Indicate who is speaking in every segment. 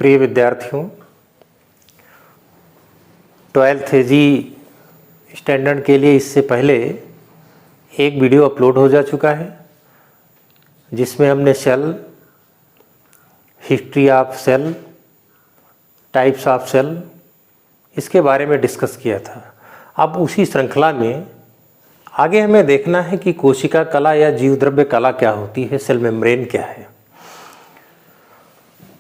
Speaker 1: प्रिय विद्यार्थियों, 12th जी standard के लिए इससे पहले एक वीडियो अपलोड हो जा चुका है जिसमें हमने cell, history of cell, types of cell इसके बारे में डिस्कस किया था। अब उसी श्रृंखला में आगे हमें देखना है कि कोशिका कला या जीवद्रव्य कला क्या होती है, सेल मेम्ब्रेन क्या है।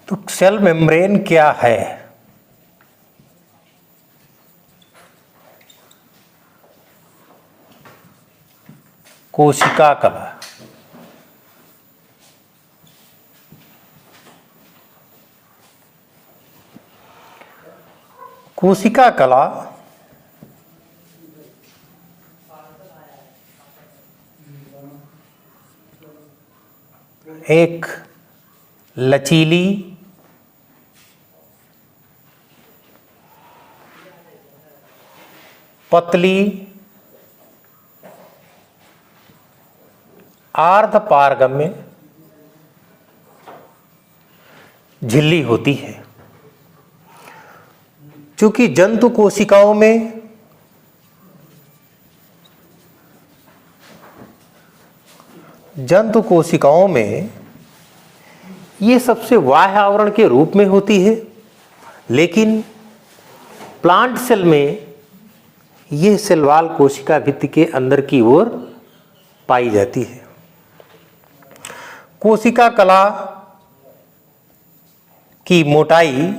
Speaker 1: तो सेल मेम्ब्रेन क्या है? कोशिका कला कोशिका कला एक लचीली, पतली, अर्धपारगम्य झिल्ली होती है। चूंकि जंतु कोशिकाओं में ये सबसे बाह्य आवरण के रूप में होती है, लेकिन प्लांट सेल में ये सेल वॉल कोशिका भित्ति के अंदर की ओर पाई जाती है। कोशिका कला की मोटाई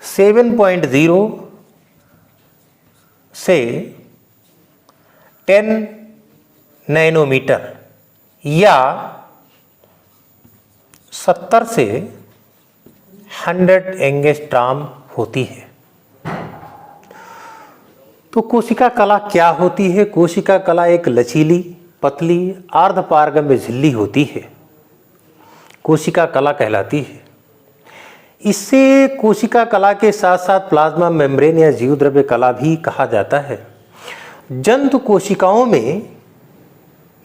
Speaker 1: 7.0 से 10 नैनोमीटर या 70 से 100 एंगस्ट्रॉम होती है। तो कोशिका कला क्या होती है? कोशिका कला एक लचीली, पतली, अर्धपारगम्य झिल्ली होती है, कोशिका कला कहलाती है। इससे कोशिका कला के साथ साथ प्लाज्मा मेम्ब्रेन या जीवद्रव्य कला भी कहा जाता है। जंतु कोशिकाओं में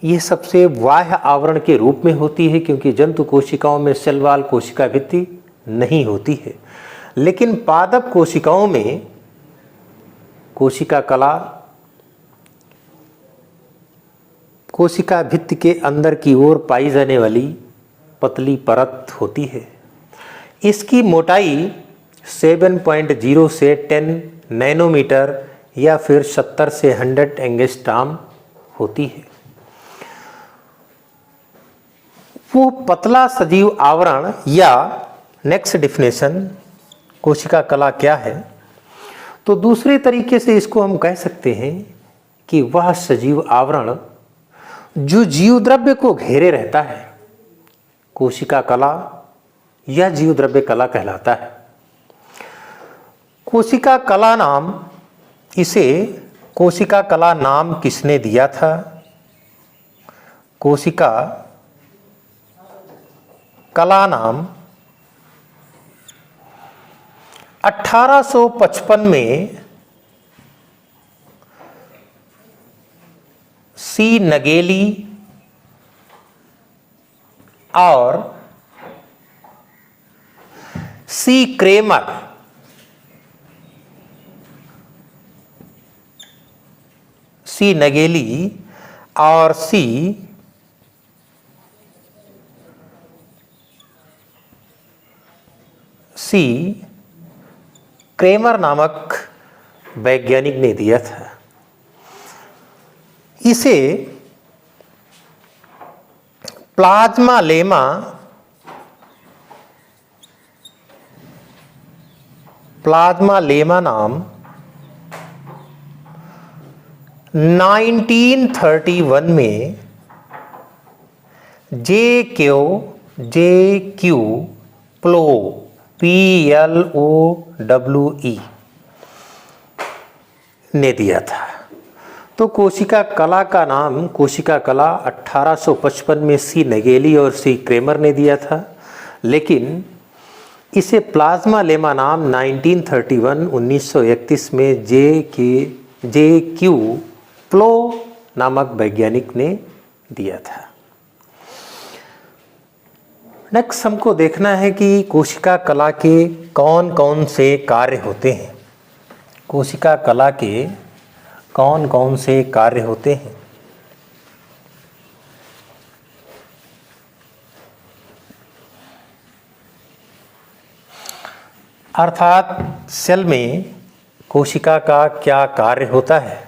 Speaker 1: ये सबसे बाह्य आवरण के रूप में होती है, क्योंकि जंतु कोशिकाओं में सेल वॉल कोशिका भित्ति नहीं होती है, लेकिन पादप कोशिकाओं में कोशिका कला कोशिका भित्ति के अंदर की ओर पाई जाने वाली पतली परत होती है। इसकी मोटाई 7.0 से 10 नैनोमीटर या फिर 70 से 100 एंगस्ट्रॉम होती है। वो पतला सजीव आवरण, या नेक्स्ट डेफिनेशन कोशिका कला क्या है? तो दूसरे तरीके से इसको हम कह सकते हैं कि वह सजीव आवरण जो जीवद्रव्य को घेरे रहता है, कोशिका कला या जीवद्रव्य कला कहलाता है। कोशिका कला नाम, इसे कोशिका कला नाम किसने दिया था? कोशिका कला नाम 1855 में सी नगेली और सी क्रेमर सी नगेली और सी क्रेमर नामक वैज्ञानिक ने दिया था। इसे प्लाज्मा लेमा नाम 1931 में जे क्यू प्लो PLOWE ने दिया था। तो कोशिका कला का नाम, कोशिका कला 1855 में सी नगेली और सी क्रेमर ने दिया था, लेकिन इसे प्लाज्मा लेमा नाम 1931 में जे क्यू प्लो नामक वैज्ञानिक ने दिया था। नेक्स्ट हमको देखना है कि कोशिका कला के कौन कौन से कार्य होते हैं। कोशिका कला के कौन कौन से कार्य होते हैं। अर्थात सेल में कोशिका का क्या कार्य होता है।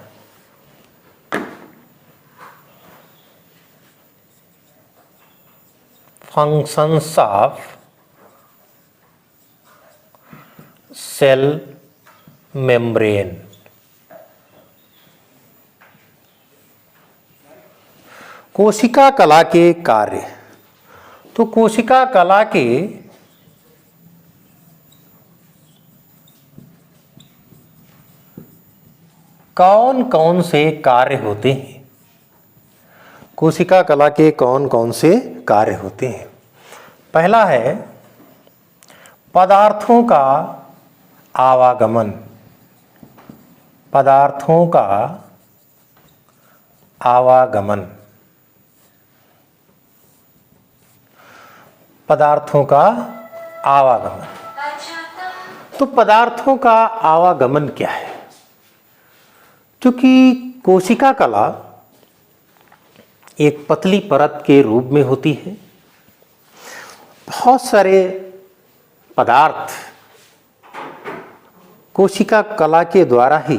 Speaker 1: Functions of cell membrane. कोशिका कला के कार्य। तो कोशिका कला के कौन कौन से कार्य होते हैं। कोशिका कला के कौन कौन से कार्य होते हैं। पहला है पदार्थों का आवागमन। पदार्थों का आवागमन। पदार्थों का आवागमन। तो पदार्थों का आवागमन क्या है। क्योंकि कोशिका कला एक पतली परत के रूप में होती है। बहुत सारे पदार्थ कोशिका कला के द्वारा ही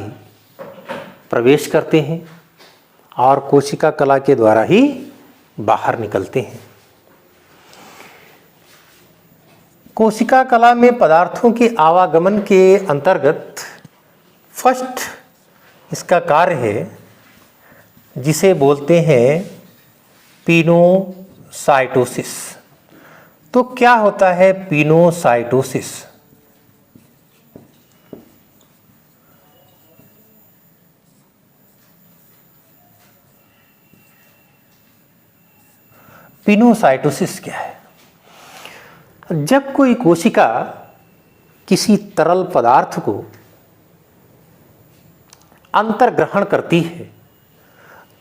Speaker 1: प्रवेश करते हैं और कोशिका कला के द्वारा ही बाहर निकलते हैं। कोशिका कला में पदार्थों के आवागमन के अंतर्गत फर्स्ट इसका कार्य है जिसे बोलते हैं पिनोसाइटोसिस। तो क्या होता है पिनोसाइटोसिस। पिनोसाइटोसिस क्या है। जब कोई कोशिका किसी तरल पदार्थ को अंतर्ग्रहण करती है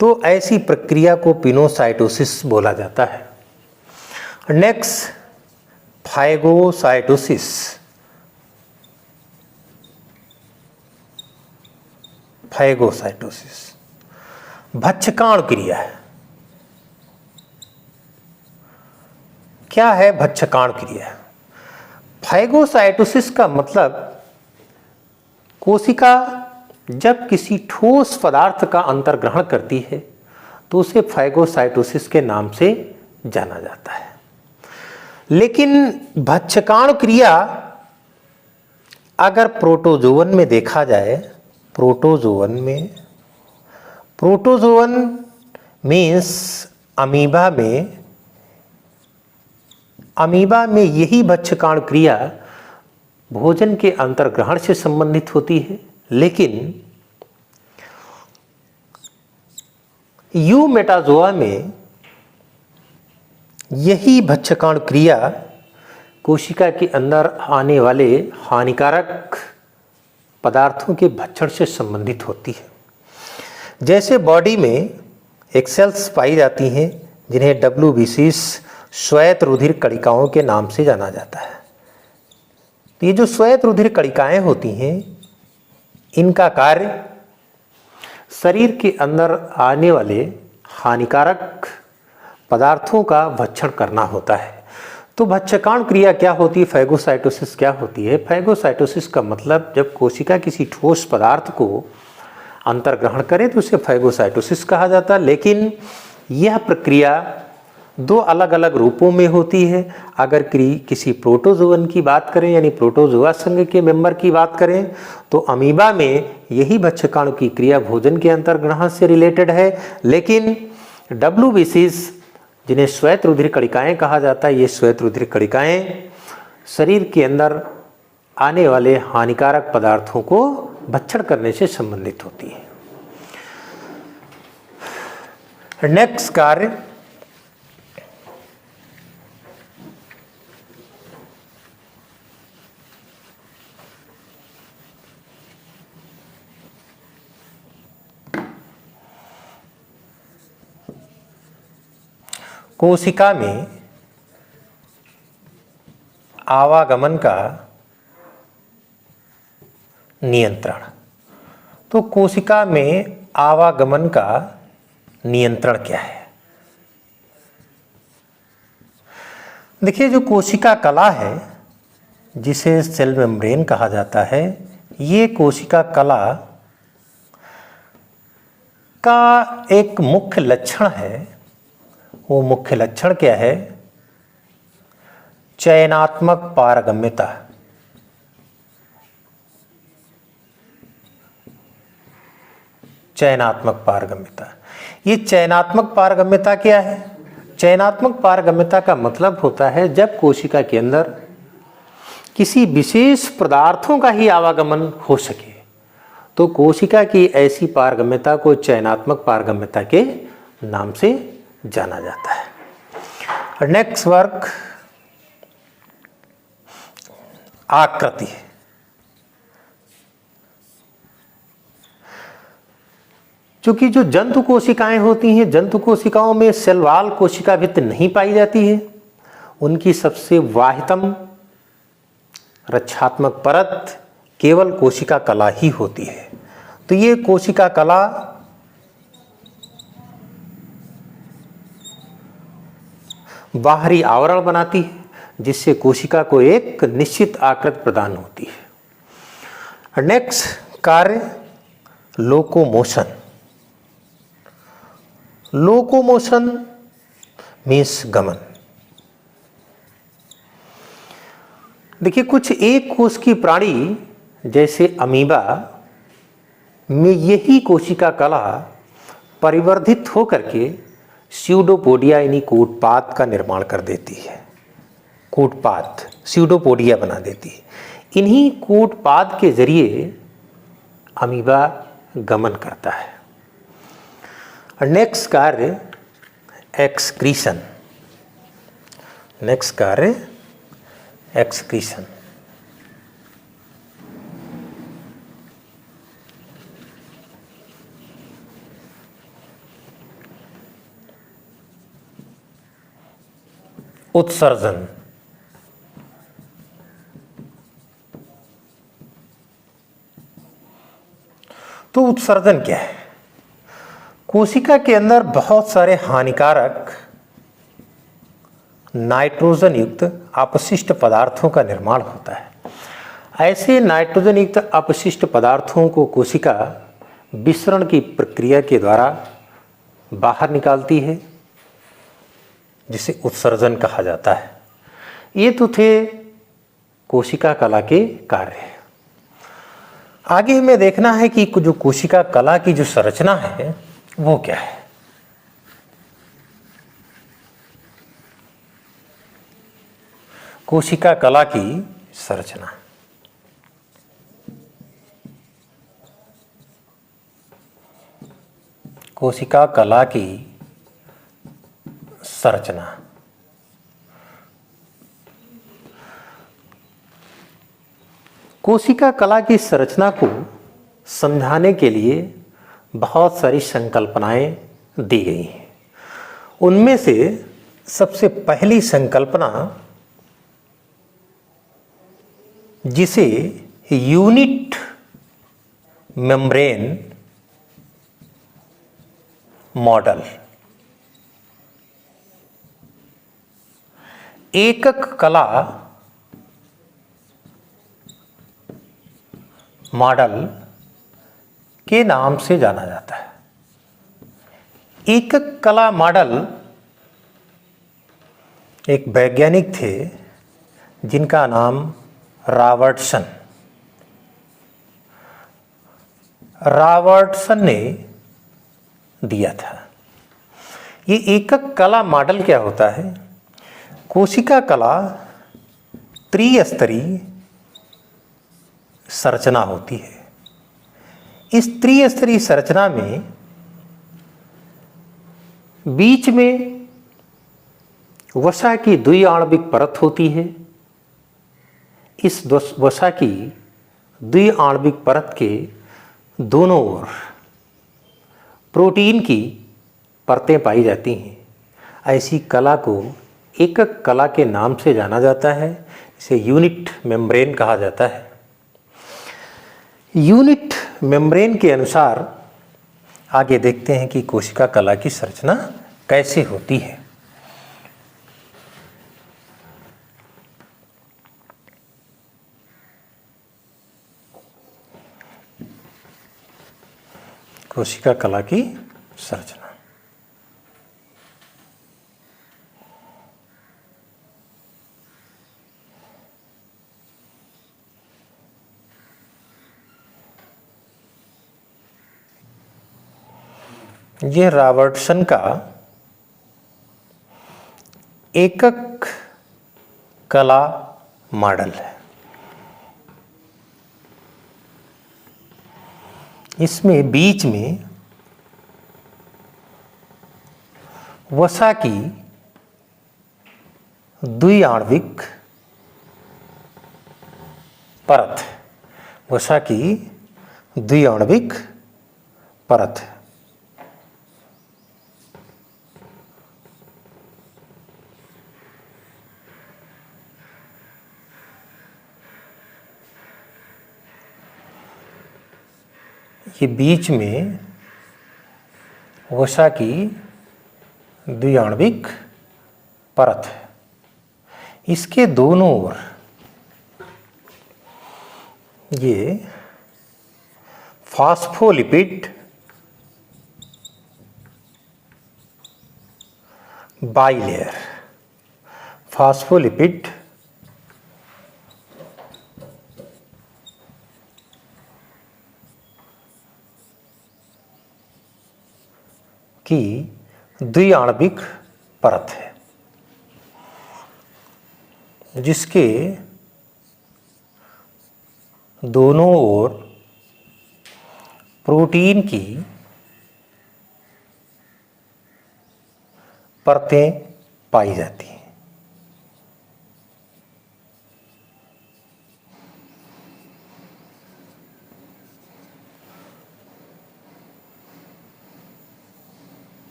Speaker 1: तो ऐसी प्रक्रिया को पिनोसाइटोसिस बोला जाता है। Next phagocytosis. फाइगोसाइटोसिस भक्षकाण क्रिया है। क्या है भक्षकाण क्रिया। फाइगोसाइटोसिस का मतलब कोशिका जब किसी ठोस पदार्थ का अंतर्ग्रहण करती है तो उसे फाइगोसाइटोसिस के नाम से जाना जाता है। लेकिन भक्षकाण क्रिया अगर प्रोटोजोवन में देखा जाए, प्रोटोजोवन मीन्स अमीबा में यही भक्षकाण क्रिया भोजन के अंतर्ग्रहण से संबंधित होती है। लेकिन यूमेटाजोआ में यही भक्षकाण क्रिया कोशिका के अंदर आने वाले हानिकारक पदार्थों के भक्षण से संबंधित होती है। जैसे बॉडी में एक सेल्स पाई जाती हैं जिन्हें WBCs श्वेत रुधिर कणिकाओं के नाम से जाना जाता है। ये जो श्वेत रुधिर कणिकाएं होती हैं इनका कार्य शरीर के अंदर आने वाले हानिकारक पदार्थों का भक्षण करना होता है। तो भक्षकाण क्रिया क्या होती है, फैगोसाइटोसिस क्या होती है। फैगोसाइटोसिस का मतलब जब कोशिका किसी ठोस पदार्थ को अंतर्ग्रहण करे तो उसे फैगोसाइटोसिस कहा जाता है। लेकिन यह प्रक्रिया दो अलग अलग रूपों में होती है। अगर किसी प्रोटोजोवन की बात करें यानी प्रोटोजोआ संघ के मेंबर की बात करें तो अमीबा में यही भक्षकाणु की क्रिया भोजन के अंतर्ग्रहण से रिलेटेड है। लेकिन WBCs जिन्हें श्वेत रुधिर कणिकाएं कहा जाता है, ये श्वेत रुधिर कणिकाएं शरीर के अंदर आने वाले हानिकारक पदार्थों को भक्षण करने से संबंधित होती है। नेक्स्ट कार्य कोशिका में आवागमन का नियंत्रण। तो कोशिका में आवागमन का नियंत्रण क्या है? देखिए, जो कोशिका कला है, जिसे सेल मेम्ब्रेन कहा जाता है, ये कोशिका कला का एक मुख्य लक्षण है। वो मुख्य लक्षण क्या है? चयनात्मक पारगम्यता। चयनात्मक पारगम्यता। ये चयनात्मक पारगम्यता क्या है? चयनात्मक पारगम्यता का मतलब होता है जब कोशिका के अंदर किसी विशेष पदार्थों का ही आवागमन हो सके, तो कोशिका की ऐसी पारगम्यता को चयनात्मक पारगम्यता के नाम से जाना जाता है। नेक्स्ट वर्क, आकृति। चूंकि जो जंतु कोशिकाएं होती हैं, जंतु कोशिकाओं में सेल वॉल कोशिका भित्ति नहीं पाई जाती है। उनकी सबसे वाहितम रक्षात्मक परत केवल कोशिका कला ही होती है। तो ये कोशिका कला बाहरी आवरण बनाती है, जिससे कोशिका को एक निश्चित आकृति प्रदान होती है। नेक्स्ट कार्य, लोकोमोशन। लोकोमोशन मीन्स गमन। देखिए, कुछ एक कोश की प्राणी जैसे अमीबा में यही कोशिका कला परिवर्धित होकर के स्यूडोपोडिया यानी कूटपाद का निर्माण कर देती है। कूटपाद, स्यूडोपोडिया बना देती है। इन्हीं कूटपाद के जरिए अमीबा गमन करता है। नेक्स्ट कार्य, एक्सक्रीशन। नेक्स्ट कार्य, एक्सक्रीशन। उत्सर्जन। तो उत्सर्जन क्या है? कोशिका के अंदर बहुत सारे हानिकारक नाइट्रोजन युक्त अपशिष्ट पदार्थों का निर्माण होता है। ऐसे नाइट्रोजन युक्त अपशिष्ट पदार्थों को कोशिका विसरण की प्रक्रिया के द्वारा बाहर निकालती है, जिसे उत्सर्जन कहा जाता है। ये तो थे कोशिका कला के कार्य। आगे हमें देखना है कि जो कोशिका कला की जो संरचना है वो क्या है। कोशिका कला की संरचना। कोशिका कला की संरचना। कोशिका कला की संरचना को समझाने के लिए बहुत सारी संकल्पनाएं दी गई हैं। उनमें से सबसे पहली संकल्पना, जिसे यूनिट मेम्ब्रेन मॉडल, एकक कला मॉडल के नाम से जाना जाता है। एकक कला मॉडल एक वैज्ञानिक थे जिनका नाम रॉबर्टसन ने दिया था। ये एकक कला मॉडल क्या होता है? कोशिका कला त्रिस्तरीय संरचना होती है। इस त्रिस्तरीय संरचना में बीच में वसा की द्विआण्विक परत होती है। इस वसा की द्विआण्विक परत के दोनों ओर प्रोटीन की परतें पाई जाती हैं। ऐसी कला को एकक कला के नाम से जाना जाता है। इसे यूनिट मेम्ब्रेन कहा जाता है। यूनिट मेम्ब्रेन के अनुसार आगे देखते हैं कि कोशिका कला की संरचना कैसे होती है। कोशिका कला की संरचना। यह रॉबर्टसन का एकक कला मॉडल है। इसमें बीच में वसा की द्विआण्विक परत है। वसा की द्विआण्विक परत है। ये बीच में वसा की द्विआण्विक परत है। इसके दोनों ओर ये फॉस्फोलिपिड बाइलेयर, फॉस्फोलिपिड की द्विआण्विक परत है, जिसके दोनों ओर प्रोटीन की परतें पाई जाती हैं।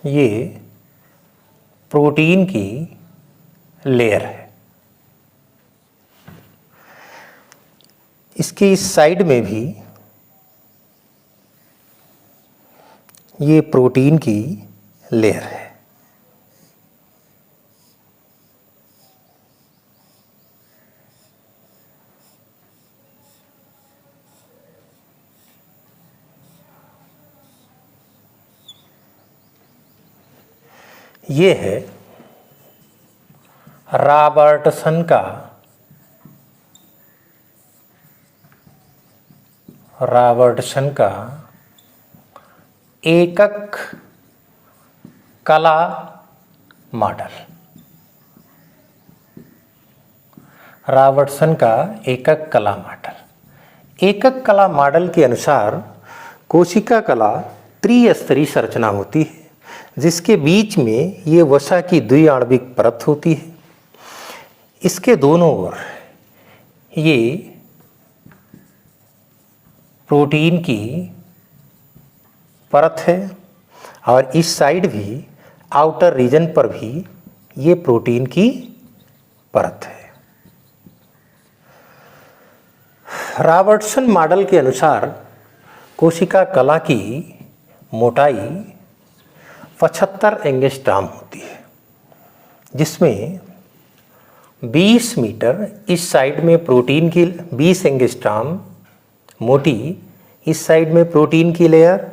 Speaker 1: ये प्रोटीन की लेयर है। इसके इस साइड में भी ये प्रोटीन की लेयर है। ये है रॉबर्टसन का एकक कला मॉडल। रॉबर्टसन का एकक कला मॉडल। एकक कला मॉडल के अनुसार कोशिका कला त्रिस्तरीय संरचना होती है, जिसके बीच में ये वसा की द्विआण्विक परत होती है। इसके दोनों ओर ये प्रोटीन की परत है और इस साइड भी आउटर रीजन पर भी ये प्रोटीन की परत है। रॉबर्टसन मॉडल के अनुसार कोशिका कला की मोटाई 75 एंगस्ट्रॉम होती है, जिसमें 20 मीटर इस साइड में प्रोटीन की 20 एंगस्ट्रॉम मोटी इस साइड में प्रोटीन की लेयर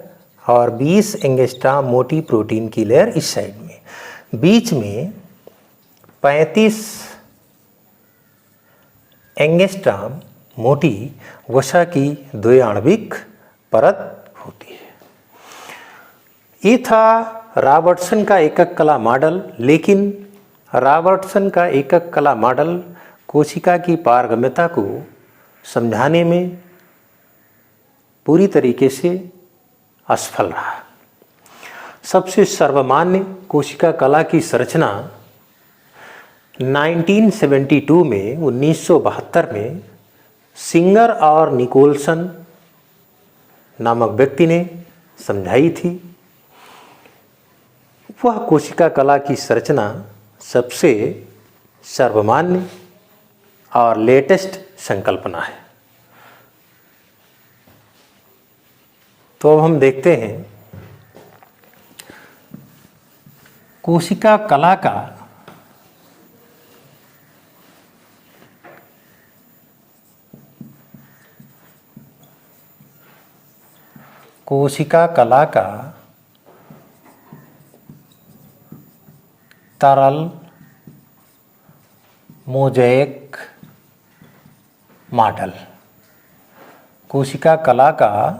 Speaker 1: और 20 एंगस्ट्रॉम मोटी प्रोटीन की लेयर इस साइड में। बीच में 35 एंगस्ट्रॉम मोटी वसा की द्विआण्विक परत होती है। ये था रॉबर्टसन का एकक कला मॉडल। लेकिन रॉबर्टसन का एकक कला मॉडल कोशिका की पारगम्यता को समझाने में पूरी तरीके से असफल रहा। सबसे सर्वमान्य कोशिका कला की संरचना 1972 में 1972 में सिंगर और निकोलसन नामक व्यक्ति ने समझाई थी। वह कोशिका कला की संरचना सबसे सर्वमान्य और लेटेस्ट संकल्पना है। तो अब हम देखते हैं कोशिका कला का तरल मोज़ेक मॉडल। कोशिका कला का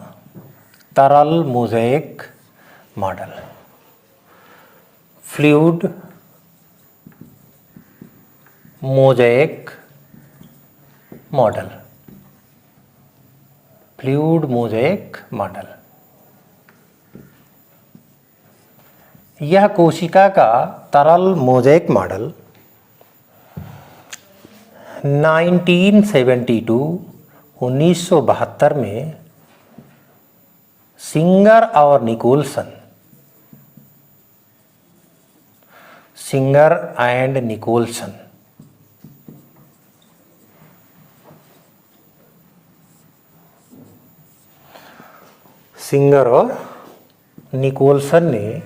Speaker 1: तरल mosaic model, fluid mosaic model, fluid mosaic model. यह कोशिका का तरल मोज़ेक मॉडल 1972 में सिंगर और Nicolson, Singer and Nicolson Singer और निकोलसन ने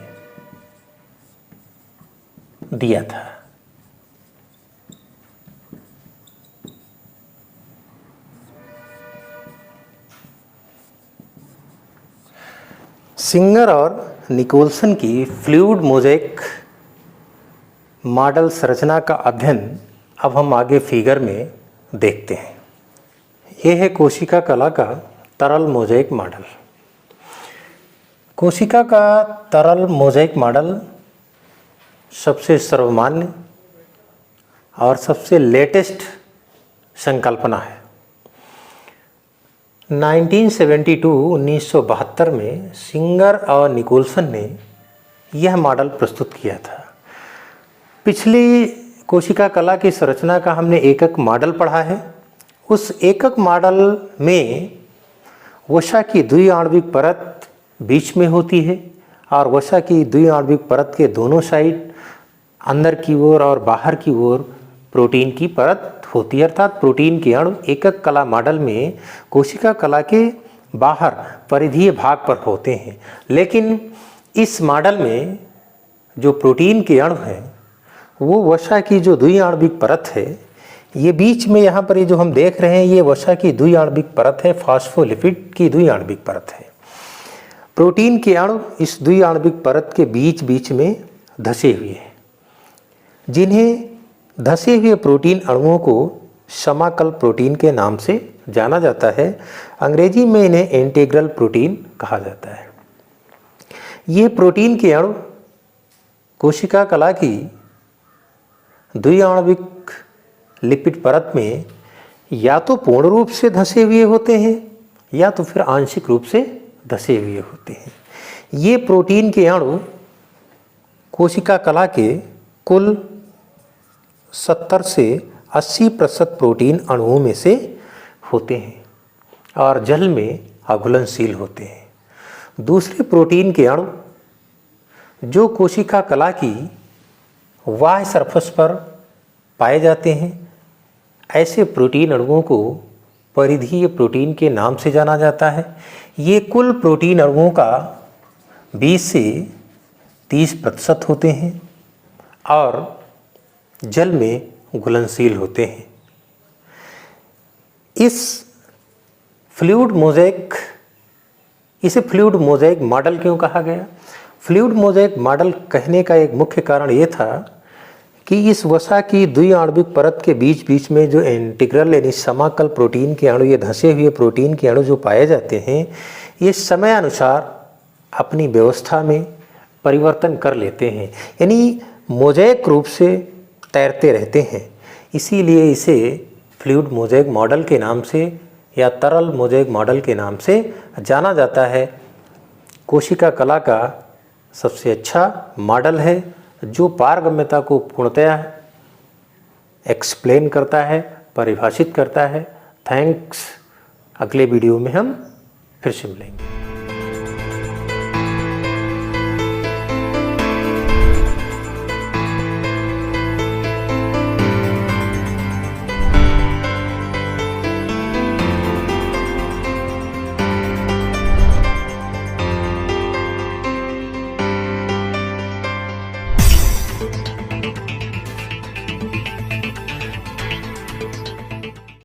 Speaker 1: दिया था। सिंगर और निकोलसन की फ्लूइड मोज़ेक मॉडल संरचना का अध्ययन अब हम आगे फिगर में देखते हैं। यह है कोशिका कला का तरल मोज़ेक मॉडल। कोशिका का तरल मोज़ेक मॉडल सबसे सर्वमान्य और सबसे लेटेस्ट संकल्पना है। 1972 में सिंगर और निकोलसन ने यह मॉडल प्रस्तुत किया था। पिछली कोशिका कला की संरचना का हमने एकक मॉडल पढ़ा है। उस एकक मॉडल में वसा की द्विआण्विक परत बीच में होती है और वसा की द्विआण्विक परत के दोनों साइड अंदर की ओर और बाहर की ओर प्रोटीन की परत होती है, अर्थात प्रोटीन के अणु एकक कला मॉडल में कोशिका कला के बाहर परिधीय भाग पर होते हैं। लेकिन इस मॉडल में जो प्रोटीन के अणु हैं वो वसा की जो द्विआण्विक परत है, ये बीच में यहाँ पर ये जो हम देख रहे हैं ये वसा की द्विआण्विक परत है, फॉस्फोलिपिड की द्विआण्विक परत है। प्रोटीन के अणु इस द्विआण्विक परत के बीच बीच में धसे हुए हैं, जिन्हें धसे हुए प्रोटीन अणुओं को समाकल प्रोटीन के नाम से जाना जाता है। अंग्रेजी में इन्हें इंटीग्रल प्रोटीन कहा जाता है। ये प्रोटीन के अणु कोशिका कला की द्विआण्विक लिपिड परत में या तो पूर्ण रूप से धसे हुए होते हैं या तो फिर आंशिक रूप से धसे हुए होते हैं। ये प्रोटीन के अणु कोशिका कला के कुल 70 से 80% प्रोटीन अणुओं में से होते हैं और जल में अघुलनशील होते हैं। दूसरे प्रोटीन के अणु जो कोशिका कला की बाह्य सरफेस पर पाए जाते हैं, ऐसे प्रोटीन अणुओं को परिधीय प्रोटीन के नाम से जाना जाता है। ये कुल प्रोटीन अणुओं का 20 से 30% होते हैं और जल में घुलनशील होते हैं। इसे फ्लूइड मोज़ेक मॉडल क्यों कहा गया? फ्लूइड मोज़ेक मॉडल कहने का एक मुख्य कारण ये था कि इस वसा की द्विआण्विक परत के बीच बीच में जो इंटीग्रल यानी समाकल प्रोटीन के अणु, ये धंसे हुए प्रोटीन के अणु जो पाए जाते हैं, ये समय अनुसार अपनी व्यवस्था में परिवर्तन कर लेते हैं, यानी मोज़ेक रूप से तैरते रहते हैं। इसीलिए इसे फ्लूइड मोज़ेक मॉडल के नाम से या तरल मोज़ेक मॉडल के नाम से जाना जाता है। कोशिका कला का सबसे अच्छा मॉडल है जो पारगम्यता को पूर्णतया एक्सप्लेन करता है, परिभाषित करता है। थैंक्स। अगले वीडियो में हम फिर से मिलेंगे।